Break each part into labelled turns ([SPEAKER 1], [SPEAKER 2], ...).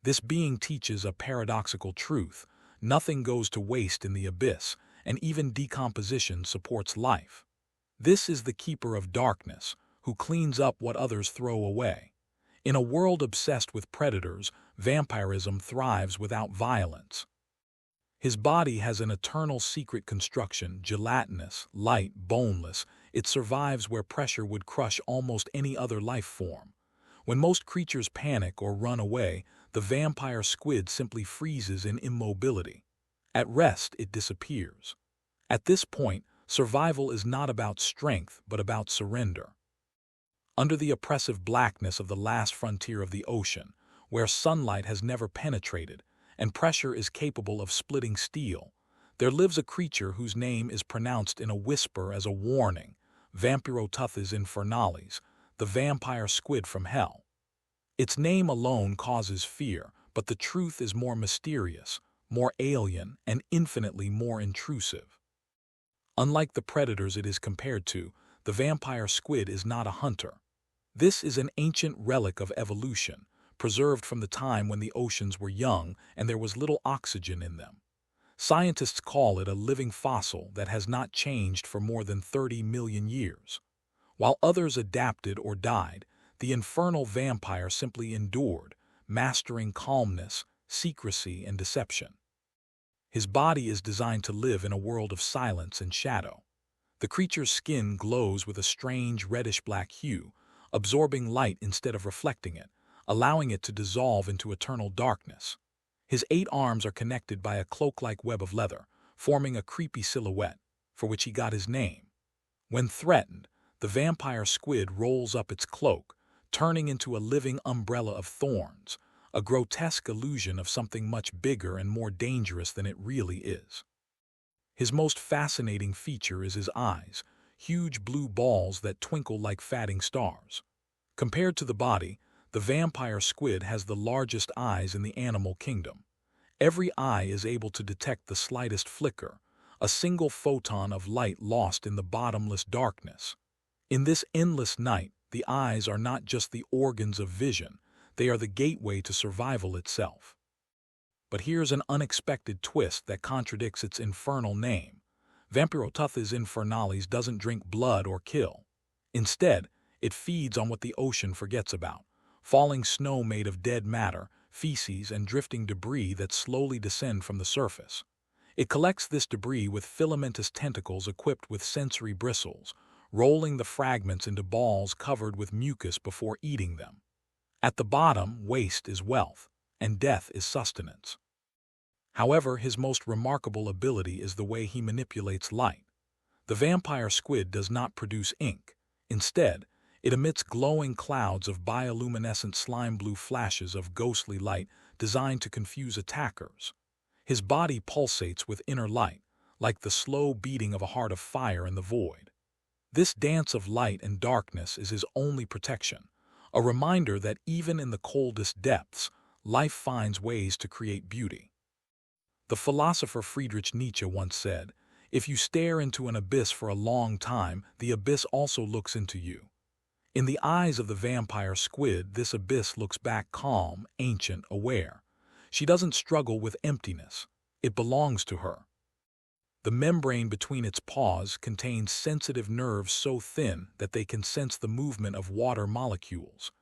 [SPEAKER 1] This being teaches a paradoxical truth: nothing goes to waste in the abyss, and even decomposition supports life. This is the keeper of darkness, who cleans up what others throw away. In a world obsessed with predators, vampirism thrives without violence. His body has an eternal secret construction, gelatinous, light, boneless. It survives where pressure would crush almost any other life form. When most creatures panic or run away, the vampire squid simply freezes in immobility. At rest, it disappears. At this point, survival is not about strength, but about surrender. Under the oppressive blackness of the last frontier of the ocean, where sunlight has never penetrated, and pressure is capable of splitting steel, there lives a creature whose name is pronounced in a whisper as a warning: Vampyroteuthis infernalis, the vampire squid from hell. Its name alone causes fear, but the truth is more mysterious, more alien, and infinitely more intrusive. Unlike the predators it is compared to, the vampire squid is not a hunter. This is an ancient relic of evolution, preserved from the time when the oceans were young and there was little oxygen in them. Scientists call it a living fossil that has not changed for more than 30 million years. While others adapted or died, the infernal vampire simply endured, mastering calmness, secrecy, and deception. His body is designed to live in a world of silence and shadow. The creature's skin glows with a strange reddish-black hue, absorbing light instead of reflecting it, allowing it to dissolve into eternal darkness. His 8 arms are connected by a cloak-like web of leather, forming a creepy silhouette, for which he got his name. When threatened, the vampire squid rolls up its cloak, turning into a living umbrella of thorns, a grotesque illusion of something much bigger and more dangerous than it really is. His most fascinating feature is his eyes, huge blue balls that twinkle like fatting stars. Compared to the body, the vampire squid has the largest eyes in the animal kingdom. Every eye is able to detect the slightest flicker, a single photon of light lost in the bottomless darkness. In this endless night, the eyes are not just the organs of vision, they are the gateway to survival itself. But here's an unexpected twist that contradicts its infernal name. Vampyroteuthis infernalis doesn't drink blood or kill. Instead, it feeds on what the ocean forgets about: falling snow made of dead matter, feces, and drifting debris that slowly descend from the surface. It collects this debris with filamentous tentacles equipped with sensory bristles, rolling the fragments into balls covered with mucus before eating them. At the bottom, waste is wealth, and death is sustenance. However, his most remarkable ability is the way he manipulates light. The vampire squid does not produce ink. Instead, it emits glowing clouds of bioluminescent slime-blue flashes of ghostly light designed to confuse attackers. His body pulsates with inner light, like the slow beating of a heart of fire in the void. This dance of light and darkness is his only protection, a reminder that even in the coldest depths, life finds ways to create beauty. The philosopher Friedrich Nietzsche once said, "If you stare into an abyss for a long time, the abyss also looks into you." In the eyes of the vampire squid, this abyss looks back calm, ancient, aware. She doesn't struggle with emptiness. It belongs to her. The membrane between its paws contains sensitive nerves so thin that they can sense the movement of water molecules.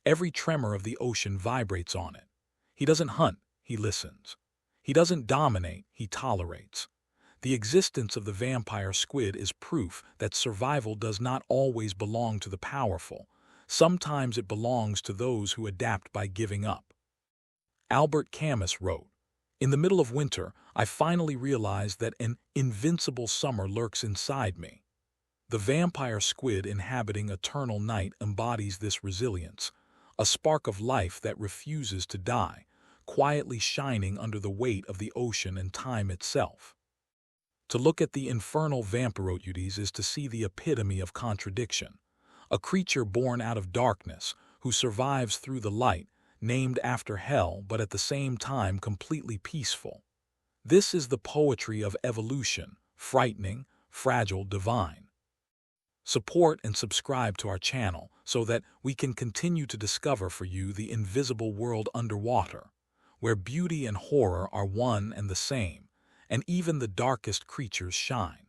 [SPEAKER 1] Every tremor of the ocean vibrates on it. He doesn't hunt, he listens. He doesn't dominate, he tolerates. The existence of the vampire squid is proof that survival does not always belong to the powerful. Sometimes it belongs to those who adapt by giving up. Albert Camus wrote, "In the middle of winter, I finally realized that an invincible summer lurks inside me." The vampire squid inhabiting eternal night embodies this resilience, a spark of life that refuses to die, quietly shining under the weight of the ocean and time itself. To look at the infernal Vampyroteuthis is to see the epitome of contradiction, a creature born out of darkness, who survives through the light, named after hell but at the same time completely peaceful. This is the poetry of evolution, frightening, fragile, divine. Support and subscribe to our channel so that we can continue to discover for you the invisible world underwater. where beauty and horror are one and the same, and even the darkest creatures shine.